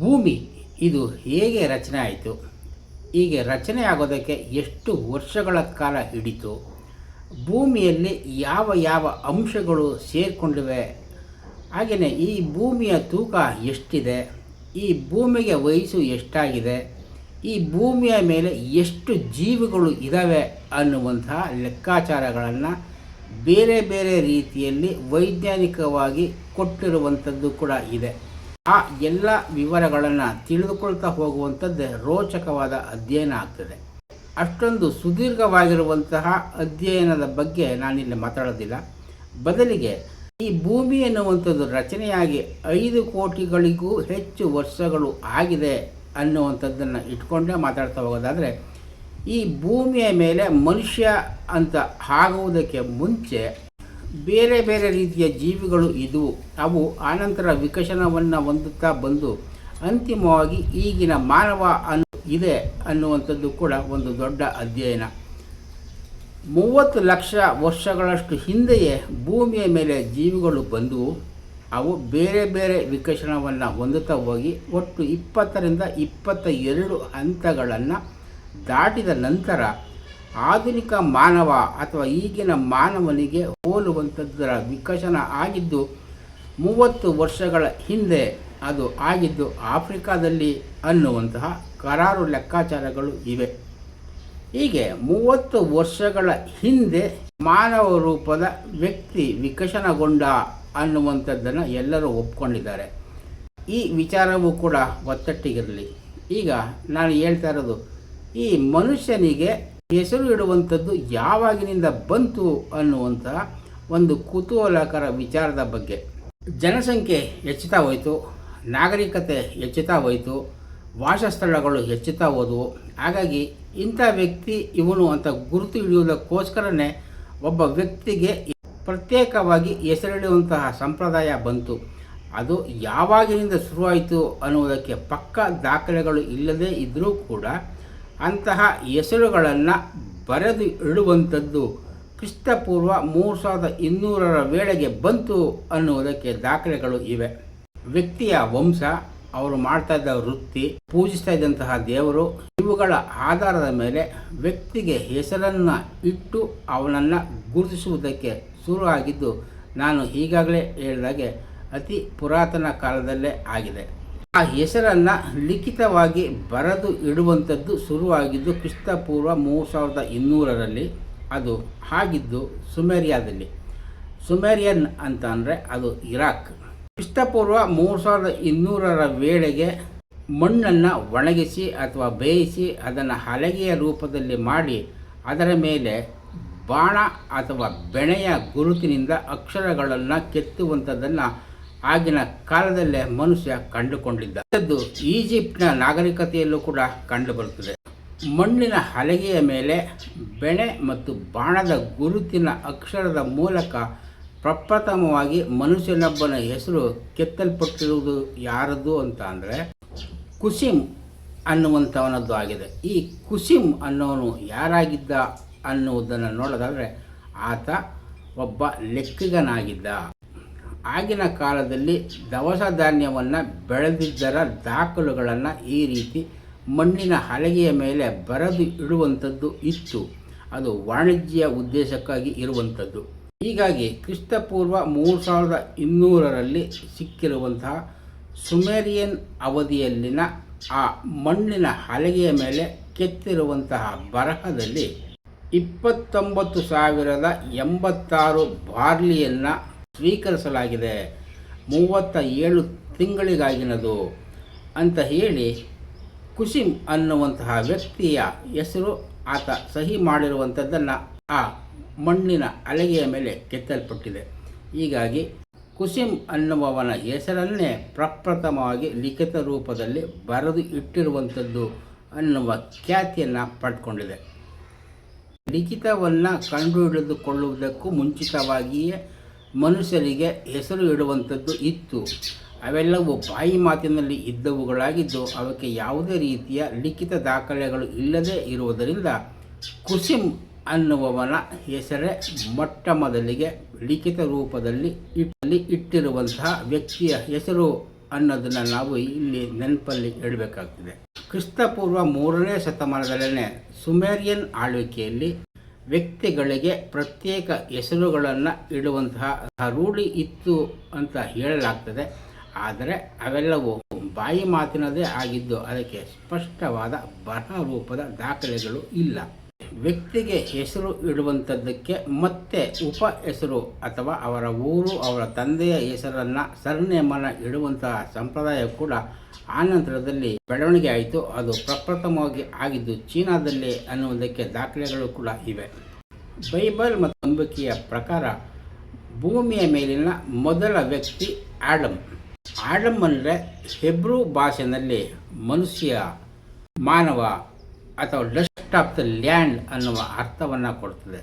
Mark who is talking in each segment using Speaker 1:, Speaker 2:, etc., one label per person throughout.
Speaker 1: ಭೂಮಿ ಇದು ಹೇಗೆ ರಚನೆ ಆಯಿತು, ಹೀಗೆ ರಚನೆ ಆಗೋದಕ್ಕೆ ಎಷ್ಟು ವರ್ಷಗಳ ಕಾಲ ಹಿಡಿತು, ಭೂಮಿಯಲ್ಲಿ ಯಾವ ಯಾವ ಅಂಶಗಳು ಸೇರಿಕೊಂಡಿವೆ, ಹಾಗೆಯೇ ಈ ಭೂಮಿಯ ತೂಕ ಎಷ್ಟಿದೆ, ಈ ಭೂಮಿಗೆ ವಯಸ್ಸು ಎಷ್ಟಾಗಿದೆ, ಈ ಭೂಮಿಯ ಮೇಲೆ ಎಷ್ಟು ಜೀವಿಗಳು ಇದ್ದಾವೆ ಅನ್ನುವಂತಹ ಲೆಕ್ಕಾಚಾರಗಳನ್ನು ಬೇರೆ ಬೇರೆ ರೀತಿಯಲ್ಲಿ ವೈಜ್ಞಾನಿಕವಾಗಿ ಕೊಟ್ಟಿರುವಂಥದ್ದು ಕೂಡ ಇದೆ. ಆ ಎಲ್ಲ ವಿವರಗಳನ್ನು ತಿಳಿದುಕೊಳ್ತಾ ಹೋಗುವಂಥದ್ದೇ ರೋಚಕವಾದ ಅಧ್ಯಯನ ಆಗ್ತದೆ. ಅಷ್ಟೊಂದು ಸುದೀರ್ಘವಾಗಿರುವಂತಹ ಅಧ್ಯಯನದ ಬಗ್ಗೆ ನಾನಿಲ್ಲಿ ಮಾತಾಡೋದಿಲ್ಲ. ಬದಲಿಗೆ ಈ ಭೂಮಿ ಎನ್ನುವಂಥದ್ದು ರಚನೆಯಾಗಿ 5 ಕೋಟಿಗಳಿಗೂ ಹೆಚ್ಚು ವರ್ಷಗಳು ಆಗಿದೆ ಅನ್ನುವಂಥದ್ದನ್ನು ಇಟ್ಕೊಂಡೇ ಮಾತಾಡ್ತಾ ಹೋಗೋದಾದರೆ, ಈ ಭೂಮಿಯ ಮೇಲೆ ಮನುಷ್ಯ ಅಂತ ಆಗುವುದಕ್ಕೆ ಮುಂಚೆ ಬೇರೆ ಬೇರೆ ರೀತಿಯ ಜೀವಿಗಳು ಇದ್ದವು. ಅವು ಆನಂತರ ವಿಕಸನವನ್ನು ಹೊಂದುತ್ತಾ ಬಂದು ಅಂತಿಮವಾಗಿ ಈಗಿನ ಮಾನವ ಇದೆ ಅನ್ನುವಂಥದ್ದು ಕೂಡ ಒಂದು ದೊಡ್ಡ ಅಧ್ಯಯನ. 30 ಲಕ್ಷ ವರ್ಷಗಳಷ್ಟು ಹಿಂದೆಯೇ ಭೂಮಿಯ ಮೇಲೆ ಜೀವಿಗಳು ಬಂದವು. ಅವು ಬೇರೆ ಬೇರೆ ವಿಕಸನವನ್ನು ಹೊಂದುತ್ತಾ ಹೋಗಿ ಒಟ್ಟು 20ರಿಂದ 22 ಹಂತಗಳನ್ನು ದಾಟಿದ ನಂತರ ಆಧುನಿಕ ಮಾನವ ಅಥವಾ ಈಗಿನ ಮಾನವನಿಗೆ ಹೋಲುವಂಥದ್ದರ ವಿಕಸನ ಆಗಿದ್ದು 30 ವರ್ಷಗಳ ಹಿಂದೆ ಅದು ಆಗಿದ್ದು ಆಫ್ರಿಕಾದಲ್ಲಿ ಅನ್ನುವಂತಹ ಕರಾರು ಲೆಕ್ಕಾಚಾರಗಳು ಇವೆ. ಹೀಗೆ 30 ವರ್ಷಗಳ ಹಿಂದೆ ಮಾನವ ರೂಪದ ವ್ಯಕ್ತಿ ವಿಕಸನಗೊಂಡ ಅನ್ನುವಂಥದ್ದನ್ನು ಎಲ್ಲರೂ ಒಪ್ಕೊಂಡಿದ್ದಾರೆ. ಈ ವಿಚಾರವೂ ಕೂಡ ಒತ್ತಟ್ಟಿಗಿರಲಿ. ಈಗ ನಾನು ಹೇಳ್ತಾ ಇರೋದು ಈ ಮನುಷ್ಯನಿಗೆ ಹೆಸರು ಇಡುವಂಥದ್ದು ಯಾವಾಗಿನಿಂದ ಬಂತು ಅನ್ನುವಂತಹ ಒಂದು ಕುತೂಹಲಕರ ವಿಚಾರದ ಬಗ್ಗೆ. ಜನಸಂಖ್ಯೆ ಹೆಚ್ಚುತ್ತಾ ಹೋಯಿತು, ನಾಗರಿಕತೆ ಹೆಚ್ಚುತ್ತಾ ಹೋಯಿತು, ವಾಸಸ್ಥಳಗಳು ಹೆಚ್ಚುತ್ತಾ ಹೋದವು. ಹಾಗಾಗಿ ಇಂಥ ವ್ಯಕ್ತಿ ಇವನು ಅಂತ ಗುರುತು ಹಿಡಿಯುವುದಕ್ಕೋಸ್ಕರನೇ ಒಬ್ಬ ವ್ಯಕ್ತಿಗೆ ಪ್ರತ್ಯೇಕವಾಗಿ ಹೆಸರಿಡುವಂತಹ ಸಂಪ್ರದಾಯ ಬಂತು. ಅದು ಯಾವಾಗಿನಿಂದ ಶುರುವಾಯಿತು ಅನ್ನುವುದಕ್ಕೆ ಪಕ್ಕಾ ದಾಖಲೆಗಳು ಇಲ್ಲದೇ ಇದ್ದರೂ ಕೂಡ ಅಂತಹ ಹೆಸರುಗಳನ್ನು ಬರೆದು ಇಡುವಂಥದ್ದು ಕ್ರಿಸ್ತಪೂರ್ವ 3200ರ ವೇಳೆಗೆ ಬಂತು ಅನ್ನುವುದಕ್ಕೆ ದಾಖಲೆಗಳು ಇವೆ. ವ್ಯಕ್ತಿಯ ವಂಶ, ಅವರು ಮಾಡ್ತಾ ಇದ್ದ ವೃತ್ತಿ, ಪೂಜಿಸ್ತಾ ಇದ್ದಂತಹ ದೇವರು, ಇವುಗಳ ಆಧಾರದ ಮೇಲೆ ವ್ಯಕ್ತಿಗೆ ಹೆಸರನ್ನು ಇಟ್ಟು ಅವನನ್ನು ಗುರುತಿಸುವುದಕ್ಕೆ ಶುರು ಆಗಿದ್ದು ನಾನು ಈಗಾಗಲೇ ಹೇಳಿದಾಗೆ ಅತಿ ಪುರಾತನ ಕಾಲದಲ್ಲೇ ಆಗಿದೆ. ಆ ಹೆಸರನ್ನು ಲಿಖಿತವಾಗಿ ಬರೆದು ಇಡುವಂಥದ್ದು ಶುರುವಾಗಿದ್ದು ಕ್ರಿಸ್ತಪೂರ್ವ 3200ರಲ್ಲಿ. ಅದು ಆಗಿದ್ದು ಸುಮೇರಿಯಾದಲ್ಲಿ. ಸುಮೇರಿಯನ್ ಅಂತ ಅಂದರೆ ಅದು ಇರಾಕ್. ಕ್ರಿಸ್ತಪೂರ್ವ 3200ರ ವೇಳೆಗೆ ಮಣ್ಣನ್ನು ಒಣಗಿಸಿ ಅಥವಾ ಬೇಯಿಸಿ ಅದನ್ನು ಹಲಗೆಯ ರೂಪದಲ್ಲಿ ಮಾಡಿ ಅದರ ಮೇಲೆ ಬಾಣ ಅಥವಾ ಬೆಣೆಯ ಗುರುತಿನಿಂದ ಅಕ್ಷರಗಳನ್ನು ಕೆತ್ತುವಂಥದ್ದನ್ನು ಆಗಿನ ಕಾಲದಲ್ಲೇ ಮನುಷ್ಯ ಕಂಡುಕೊಂಡಿದ್ದ. ಅದು ಈಜಿಪ್ಟ್ನ ನಾಗರಿಕತೆಯಲ್ಲೂ ಕೂಡ ಕಂಡುಬರುತ್ತದೆ. ಮಣ್ಣಿನ ಹಲಗೆಯ ಮೇಲೆ ಬೆಣೆ ಮತ್ತು ಬಾಣದ ಗುರುತಿನ ಅಕ್ಷರದ ಮೂಲಕ ಪ್ರಪ್ರಥಮವಾಗಿ ಮನುಷ್ಯನೊಬ್ಬನ ಹೆಸರು ಕೆತ್ತಲ್ಪಟ್ಟಿರುವುದು ಯಾರದ್ದು ಅಂತ ಅಂದರೆ ಕುಸಿಮ್ ಅನ್ನುವಂಥವನದ್ದು ಆಗಿದೆ. ಈ ಕುಸಿಮ್ ಅನ್ನೋನು ಯಾರಾಗಿದ್ದ ಅನ್ನುವುದನ್ನು ನೋಡೋದಾದರೆ ಆತ ಒಬ್ಬ ಲೆಕ್ಕಿಗನಾಗಿದ್ದ. ಆಗಿನ ಕಾಲದಲ್ಲಿ ದವಸ ಧಾನ್ಯವನ್ನು ಬೆಳೆದಿದ್ದರ ದಾಖಲುಗಳನ್ನು ಈ ರೀತಿ ಮಣ್ಣಿನ ಹಲಗೆಯ ಮೇಲೆ ಬರೆದು ಇಡುವಂಥದ್ದು ಇತ್ತು. ಅದು ವಾಣಿಜ್ಯ ಉದ್ದೇಶಕ್ಕಾಗಿ ಇರುವಂಥದ್ದು. ಹೀಗಾಗಿ ಕ್ರಿಸ್ತಪೂರ್ವ 3200ರಲ್ಲಿ ಸಿಕ್ಕಿರುವಂತಹ ಸುಮೇರಿಯನ್ ಅವಧಿಯಲ್ಲಿನ ಆ ಮಣ್ಣಿನ ಹಲಗೆಯ ಮೇಲೆ ಕೆತ್ತಿರುವಂತಹ ಬರಹದಲ್ಲಿ 29,086 ಬಾರ್ಲಿಯನ್ನು ಸ್ವೀಕರಿಸಲಾಗಿದೆ, 37 ತಿಂಗಳಿಗಾಗಿನದು ಅಂತ ಹೇಳಿ ಕುಸಿಮ್ ಅನ್ನುವಂತಹ ವ್ಯಕ್ತಿಯ ಹೆಸರು ಆತ ಸಹಿ ಮಾಡಿರುವಂಥದ್ದನ್ನು ಆ ಮಣ್ಣಿನ ಹಲಗೆಯ ಮೇಲೆ ಕೆತ್ತಲ್ಪಟ್ಟಿದೆ. ಹೀಗಾಗಿ ಕುಸಿಮ್ ಅನ್ನುವವನ ಹೆಸರನ್ನೇ ಪ್ರಪ್ರಥಮವಾಗಿ ಲಿಖಿತ ರೂಪದಲ್ಲಿ ಬರೆದು ಇಟ್ಟಿರುವಂಥದ್ದು ಅನ್ನುವ ಖ್ಯಾತಿಯನ್ನು ಪಡ್ಕೊಂಡಿದೆ. ಲಿಖಿತವನ್ನು ಕಂಡುಹಿಡಿದುಕೊಳ್ಳುವುದಕ್ಕೂ ಮುಂಚಿತವಾಗಿಯೇ ಮನುಷ್ಯರಿಗೆ ಹೆಸರು ಇಡುವಂಥದ್ದು ಇತ್ತು. ಅವೆಲ್ಲವೂ ಬಾಯಿ ಮಾತಿನಲ್ಲಿ ಇದ್ದವುಗಳಾಗಿದ್ದು ಅವಕ್ಕೆ ಯಾವುದೇ ರೀತಿಯ ಲಿಖಿತ ದಾಖಲೆಗಳು ಇಲ್ಲದೇ ಇರುವುದರಿಂದ ಕುಸಿಮ್ ಅನ್ನುವವನ ಹೆಸರೇ ಮೊಟ್ಟ ಮೊದಲಿಗೆ ಲಿಖಿತ ರೂಪದಲ್ಲಿ ಇಟ್ಟಿರುವಂತಹ ವ್ಯಕ್ತಿಯ ಹೆಸರು ಅನ್ನೋದನ್ನು ನಾವು ಇಲ್ಲಿ ನೆನಪಲ್ಲಿ ಇಡಬೇಕಾಗ್ತದೆ. ಕ್ರಿಸ್ತಪೂರ್ವ 3ನೇ ಶತಮಾನದಲ್ಲೇ ಸುಮೇರಿಯನ್ ಆಳ್ವಿಕೆಯಲ್ಲಿ ವ್ಯಕ್ತಿಗಳಿಗೆ ಪ್ರತ್ಯೇಕ ಹೆಸರುಗಳನ್ನು ಇಡುವಂತಹ ರೂಢಿ ಇತ್ತು ಅಂತ ಹೇಳಲಾಗ್ತದೆ. ಆದರೆ ಅವೆಲ್ಲವೂ ಬಾಯಿ ಮಾತಿನದೇ ಆಗಿದ್ದು ಅದಕ್ಕೆ ಸ್ಪಷ್ಟವಾದ ಬರಹ ರೂಪದ ದಾಖಲೆಗಳು ಇಲ್ಲ. ವ್ಯಕ್ತಿಗೆ ಹೆಸರು ಇಡುವಂಥದ್ದಕ್ಕೆ ಮತ್ತೆ ಉಪ ಹೆಸರು ಅಥವಾ ಅವರ ಊರು, ಅವರ ತಂದೆಯ ಹೆಸರನ್ನು ಸರ್ನೇಮನ್ನು ಇಡುವಂತಹ ಸಂಪ್ರದಾಯ ಕೂಡ ಆನಂತರದಲ್ಲಿ ಬೆಳವಣಿಗೆ ಆಯಿತು. ಅದು ಪ್ರಪ್ರಥಮವಾಗಿ ಆಗಿದ್ದು ಚೀನಾದಲ್ಲಿ ಅನ್ನುವುದಕ್ಕೆ ದಾಖಲೆಗಳು ಕೂಡ ಇವೆ. ಬೈಬಲ್ ಮತ್ತು ನಂಬಿಕೆಯ ಪ್ರಕಾರ ಭೂಮಿಯ ಮೇಲಿನ ಮೊದಲ ವ್ಯಕ್ತಿ ಆಡಮ್. ಆಡಮ್ ಅಂದರೆ ಹೆಬ್ರೂ ಭಾಷೆಯಲ್ಲಿ ಮನುಷ್ಯ, ಮಾನವ ಅಥವಾ ಡಸ್ಟ್ ಆಫ್ ದ ಲ್ಯಾಂಡ್ ಅನ್ನುವ ಅರ್ಥವನ್ನು ಕೊಡ್ತದೆ.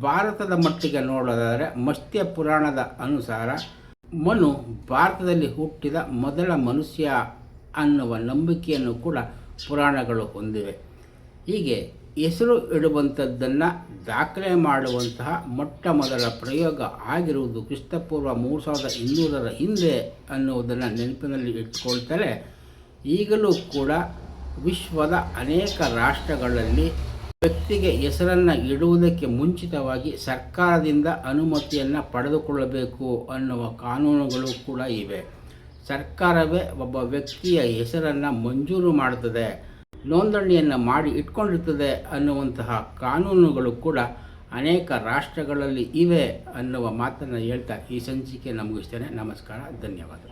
Speaker 1: ಭಾರತದ ಮಟ್ಟಿಗೆ ನೋಡೋದಾದರೆ ಮತ್ಸ್ಯ ಪುರಾಣದ ಅನುಸಾರ ಮನು ಭಾರತದಲ್ಲಿ ಹುಟ್ಟಿದ ಮೊದಲ ಮನುಷ್ಯ ಅನ್ನುವ ನಂಬಿಕೆಯನ್ನು ಕೂಡ ಪುರಾಣಗಳು ಹೊಂದಿವೆ. ಹೀಗೆ ಹೆಸರು ಇಡುವಂಥದ್ದನ್ನು ದಾಖಲೆ ಮಾಡುವಂತಹ ಮೊಟ್ಟ ಮೊದಲ ಪ್ರಯೋಗ ಆಗಿರುವುದು ಕ್ರಿಸ್ತಪೂರ್ವ 3200 ಹಿಂದೆ ಅನ್ನುವುದನ್ನು ನೆನಪಿನಲ್ಲಿ ಇಟ್ಕೊಳ್ತಾರೆ. ಈಗಲೂ ಕೂಡ ವಿಶ್ವದ ಅನೇಕ ರಾಷ್ಟ್ರಗಳಲ್ಲಿ ವ್ಯಕ್ತಿಗೆ ಹೆಸರನ್ನು ಇಡುವುದಕ್ಕೆ ಮುಂಚಿತವಾಗಿ ಸರ್ಕಾರದಿಂದ ಅನುಮತಿಯನ್ನು ಪಡೆದುಕೊಳ್ಳಬೇಕು ಅನ್ನುವ ಕಾನೂನುಗಳು ಕೂಡ ಇವೆ. ಸರ್ಕಾರವೇ ಒಬ್ಬ ವ್ಯಕ್ತಿಯ ಹೆಸರನ್ನು ಮಂಜೂರು ಮಾಡುತ್ತದೆ, ನೋಂದಣಿಯನ್ನು ಮಾಡಿ ಇಟ್ಕೊಂಡಿರ್ತದೆ ಅನ್ನುವಂತಹ ಕಾನೂನುಗಳು ಕೂಡ ಅನೇಕ ರಾಷ್ಟ್ರಗಳಲ್ಲಿ ಇವೆ ಅನ್ನುವ ಮಾತನ್ನು ಹೇಳ್ತಾ ಈ ಸಂಚಿಕೆ ಮುಗಿಸ್ತೇನೆ. ನಮಸ್ಕಾರ, ಧನ್ಯವಾದ.